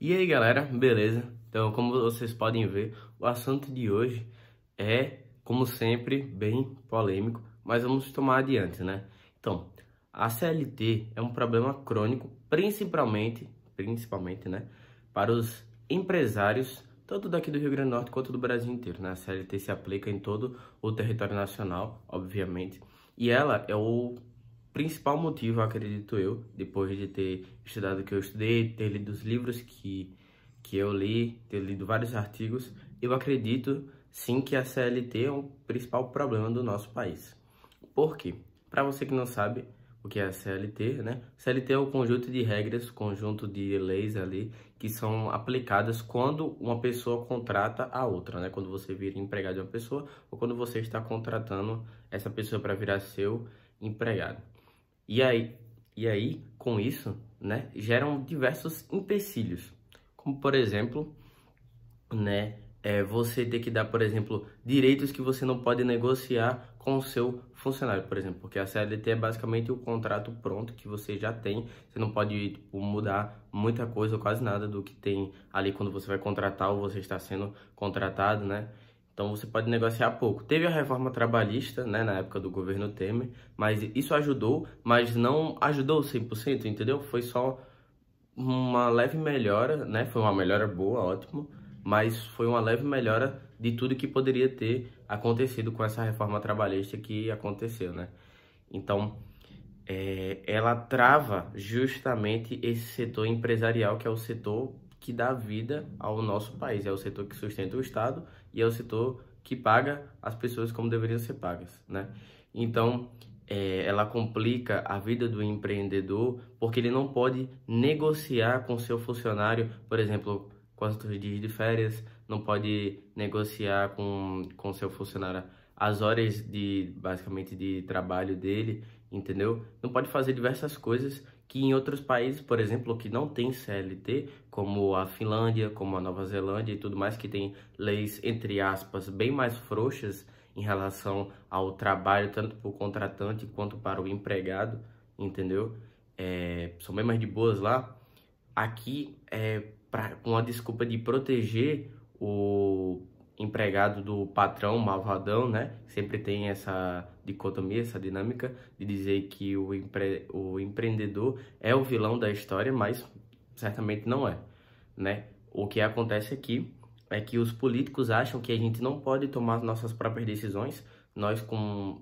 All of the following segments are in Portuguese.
E aí galera, beleza? Então, como vocês podem ver, o assunto de hoje é, como sempre, bem polêmico, mas vamos tomar adiante, né? Então, a CLT é um problema crônico, principalmente, né, para os empresários, tanto daqui do Rio Grande do Norte quanto do Brasil inteiro, né? A CLT se aplica em todo o território nacional, obviamente, e ela é o principal motivo, acredito eu, depois de ter estudado o que eu estudei, ter lido os livros que eu li, ter lido vários artigos, eu acredito sim que a CLT é o principal problema do nosso país. Por quê? Para você que não sabe o que é a CLT, né? CLT é o conjunto de regras, conjunto de leis ali que são aplicadas quando uma pessoa contrata a outra, né? Quando você vira empregado de uma pessoa ou quando você está contratando essa pessoa para virar seu empregado. E aí, com isso, né, geram diversos empecilhos, como por exemplo, né, você ter que dar, por exemplo, direitos que você não pode negociar com o seu funcionário, por exemplo, porque a CLT é basicamente o contrato pronto que você já tem, você não pode, tipo, mudar muita coisa ou quase nada do que tem ali quando você vai contratar ou você está sendo contratado, né? Então você pode negociar pouco. Teve a reforma trabalhista, né, na época do governo Temer, mas isso ajudou, mas não ajudou 100%, entendeu? Foi só uma leve melhora, né? Foi uma melhora boa, ótimo, mas foi uma leve melhora de tudo que poderia ter acontecido com essa reforma trabalhista que aconteceu, né? Então, ela trava justamente esse setor empresarial, que é o setor que dá vida ao nosso país, é o setor que sustenta o Estado e é o setor que paga as pessoas como deveriam ser pagas, né? Então, ela complica a vida do empreendedor porque ele não pode negociar com seu funcionário, por exemplo, quantos dias de férias, não pode negociar com seu funcionário as horas de, basicamente, de trabalho dele, entendeu? Não pode fazer diversas coisas que em outros países, por exemplo, que não tem CLT, como a Finlândia, como a Nova Zelândia e tudo mais, que tem leis, entre aspas, bem mais frouxas em relação ao trabalho, tanto para o contratante quanto para o empregado, entendeu? São bem mais de boas lá. Aqui, com a desculpa de proteger o empregado do patrão malvadão, né? Sempre tem essa dicotomia, essa dinâmica de dizer que o empreendedor é o vilão da história, mas certamente não é, né? O que acontece aqui é que os políticos acham que a gente não pode tomar nossas próprias decisões, nós com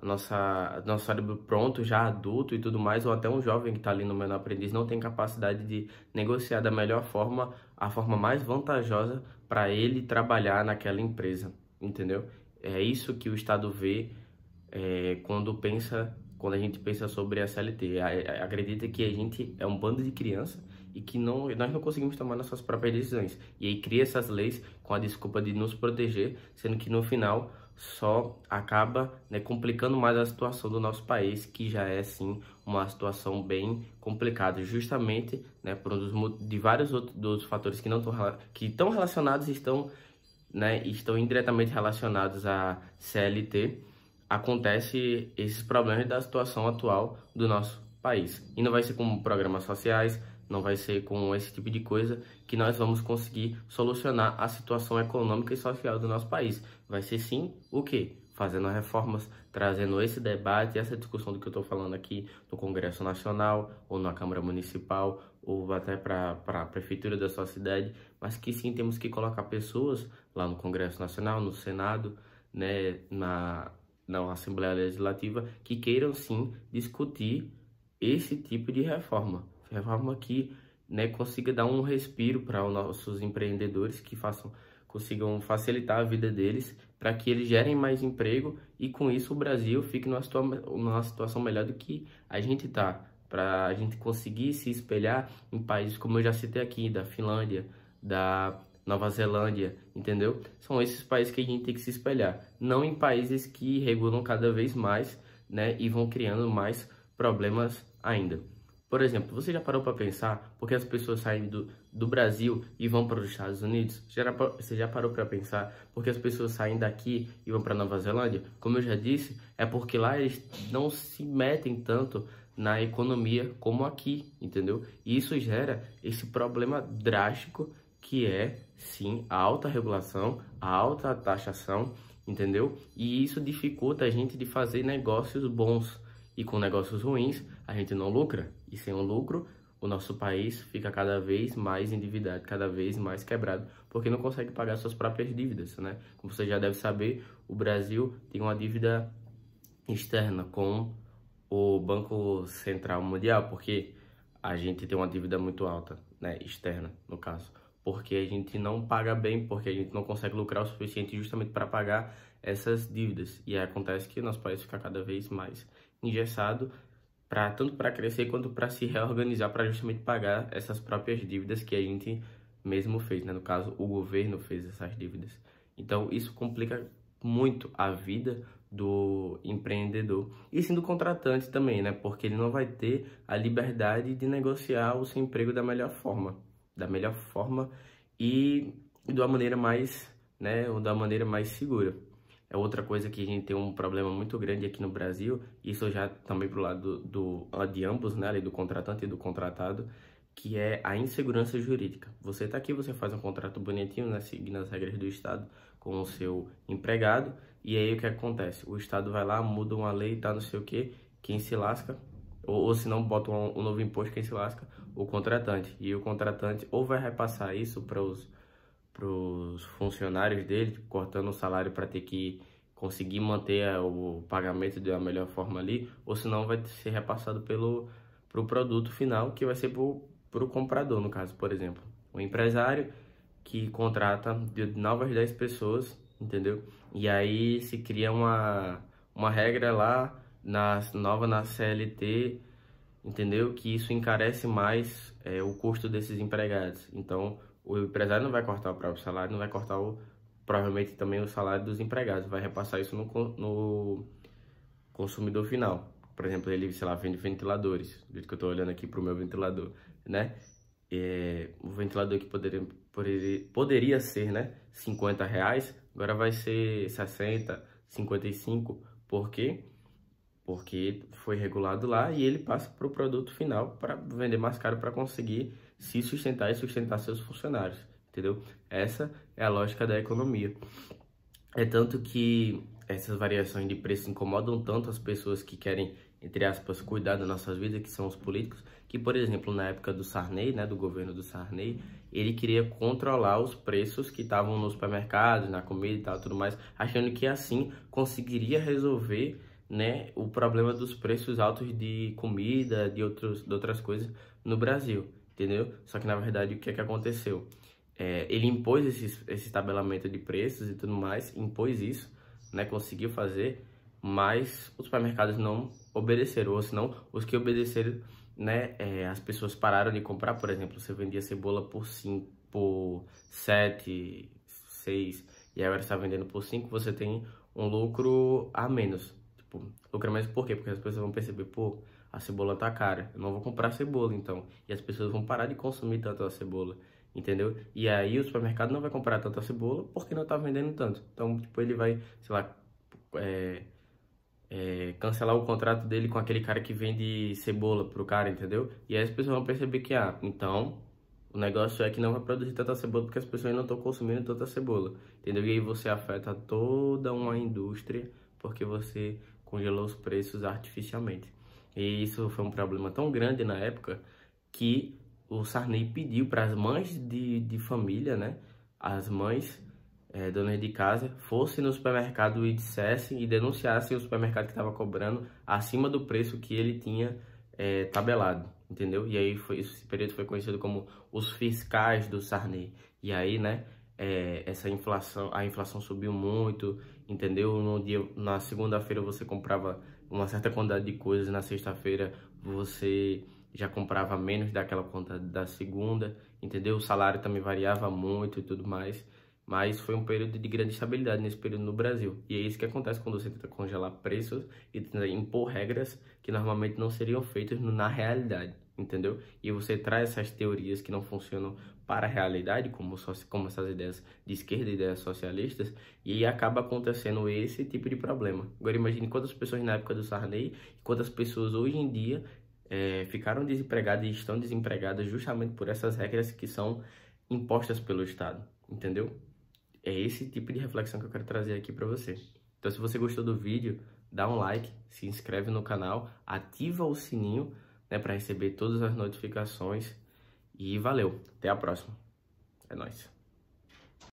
nosso cérebro pronto, já adulto e tudo mais, ou até um jovem que está ali no menor aprendiz, não tem capacidade de negociar da melhor forma, a forma mais vantajosa para ele trabalhar naquela empresa, entendeu? É isso que o Estado vê quando a gente pensa sobre a CLT. Acredita que a gente é um bando de criança e que nós não conseguimos tomar nossas próprias decisões. E aí cria essas leis com a desculpa de nos proteger, sendo que no final só acaba, né, complicando mais a situação do nosso país, que já é, sim, uma situação bem complicada, justamente, né, por de vários outros fatores que não estão relacionados, estão indiretamente relacionados à CLT, acontece esses problemas da situação atual do nosso país. E não vai ser com programas sociais, não vai ser com esse tipo de coisa que nós vamos conseguir solucionar a situação econômica e social do nosso país. Vai ser sim o quê? Fazendo reformas, trazendo esse debate, essa discussão do que eu estou falando aqui no Congresso Nacional, ou na Câmara Municipal, ou até para a Prefeitura da sua cidade, mas que sim temos que colocar pessoas lá no Congresso Nacional, no Senado, né, na Assembleia Legislativa, que queiram sim discutir esse tipo de reforma que, né, consiga dar um respiro para os nossos empreendedores, que consigam facilitar a vida deles, para que eles gerem mais emprego e com isso o Brasil fique numa situação melhor do que a gente está, para a gente conseguir se espelhar em países como eu já citei aqui, da Finlândia, da Nova Zelândia, entendeu? São esses países que a gente tem que se espelhar, não em países que regulam cada vez mais, né, e vão criando mais problemas ainda. Por exemplo, você já parou para pensar por que as pessoas saem do Brasil e vão para os Estados Unidos? Você já parou para pensar por que as pessoas saem daqui e vão para Nova Zelândia? Como eu já disse, é porque lá eles não se metem tanto na economia como aqui, entendeu? E isso gera esse problema drástico que é, sim, a alta regulação, a alta taxação, entendeu? E isso dificulta a gente de fazer negócios bons. E com negócios ruins, a gente não lucra. E sem o lucro, o nosso país fica cada vez mais endividado, cada vez mais quebrado, porque não consegue pagar suas próprias dívidas, né? Como você já deve saber, o Brasil tem uma dívida externa com o Banco Central Mundial, porque a gente tem uma dívida muito alta, né? Externa, no caso. Porque a gente não paga bem, porque a gente não consegue lucrar o suficiente justamente para pagar essas dívidas. E aí acontece que nosso país fica cada vez mais engessado, tanto para crescer quanto para se reorganizar para justamente pagar essas próprias dívidas que a gente mesmo fez, né? No caso, o governo fez essas dívidas. Então, isso complica muito a vida do empreendedor e sim do contratante também, né? Porque ele não vai ter a liberdade de negociar o seu emprego da melhor forma e de uma maneira mais, né? Ou da maneira mais segura. É outra coisa que a gente tem um problema muito grande aqui no Brasil, isso já também pro lado de ambos, né, ali do contratante e do contratado, que é a insegurança jurídica. Você tá aqui, você faz um contrato bonitinho, né, seguindo as regras do Estado com o seu empregado, e aí o que acontece? O Estado vai lá, muda uma lei, tá, não sei o quê, quem se lasca, ou se não, bota um novo imposto, quem se lasca? O contratante. E o contratante ou vai repassar isso para os funcionários dele, cortando o salário para ter que conseguir manter o pagamento da melhor forma ali, ou senão vai ser repassado pro produto final, que vai ser pro comprador, no caso, por exemplo. O empresário que contrata de novas 10 pessoas, entendeu? E aí se cria uma regra lá na CLT, entendeu? Que isso encarece mais o custo desses empregados. Então, o empresário não vai cortar o próprio salário, não vai cortar provavelmente também o salário dos empregados, vai repassar isso no consumidor final. Por exemplo, ele, sei lá, vende ventiladores, do jeito que eu estou olhando aqui para o meu ventilador, né? O ventilador que poderia ser, né, R$ 50, agora vai ser 60, 55, por quê? Porque foi regulado lá e ele passa para o produto final para vender mais caro para conseguir se sustentar e sustentar seus funcionários, entendeu? Essa é a lógica da economia. É tanto que essas variações de preço incomodam tanto as pessoas que querem, entre aspas, cuidar das nossas vidas, que são os políticos, que, por exemplo, na época do Sarney, né, do governo do Sarney, ele queria controlar os preços que estavam nos supermercados, na comida e tal, tudo mais, achando que assim conseguiria resolver, né, o problema dos preços altos de comida, de outras coisas no Brasil, entendeu? Só que na verdade o que é que aconteceu? Ele impôs esse tabelamento de preços e tudo mais, impôs isso, né, conseguiu fazer, mas os supermercados não obedeceram, ou senão os que obedeceram, né, as pessoas pararam de comprar. Por exemplo, você vendia cebola por 5, por 7, 6, e agora está vendendo por 5, você tem um lucro a menos. Tipo, lucra menos por quê? Porque as pessoas vão perceber, pô, a cebola tá cara, eu não vou comprar cebola então. E as pessoas vão parar de consumir tanto a cebola, entendeu? E aí o supermercado não vai comprar tanta cebola porque não tá vendendo tanto. Então, tipo, ele vai, sei lá, cancelar o contrato dele com aquele cara que vende cebola pro cara, entendeu? E aí as pessoas vão perceber que, então, o negócio é que não vai produzir tanta cebola porque as pessoas não estão consumindo tanta cebola, entendeu? E aí você afeta toda uma indústria porque você congelou os preços artificialmente. E isso foi um problema tão grande na época que o Sarney pediu para as mães de família, né? As mães donas de casa, fossem no supermercado e dissessem e denunciassem o supermercado que estava cobrando acima do preço que ele tinha tabelado, entendeu? E aí esse período foi conhecido como os fiscais do Sarney. E aí, né, a inflação subiu muito, entendeu? Na segunda-feira você comprava uma certa quantidade de coisas, na sexta-feira você já comprava menos daquela conta da segunda, entendeu? O salário também variava muito e tudo mais. Mas foi um período de grande estabilidade nesse período no Brasil. E é isso que acontece quando você tenta congelar preços e tenta impor regras que normalmente não seriam feitas na realidade, entendeu? E você traz essas teorias que não funcionam para a realidade, como essas ideias de esquerda, ideias socialistas, e aí acaba acontecendo esse tipo de problema. Agora imagine quantas pessoas na época do Sarney e quantas pessoas hoje em dia ficaram desempregadas e estão desempregadas justamente por essas regras que são impostas pelo Estado, entendeu? É esse tipo de reflexão que eu quero trazer aqui para você. Então, se você gostou do vídeo, dá um like, se inscreve no canal, ativa o sininho, né, para receber todas as notificações e valeu. Até a próxima. É nóis.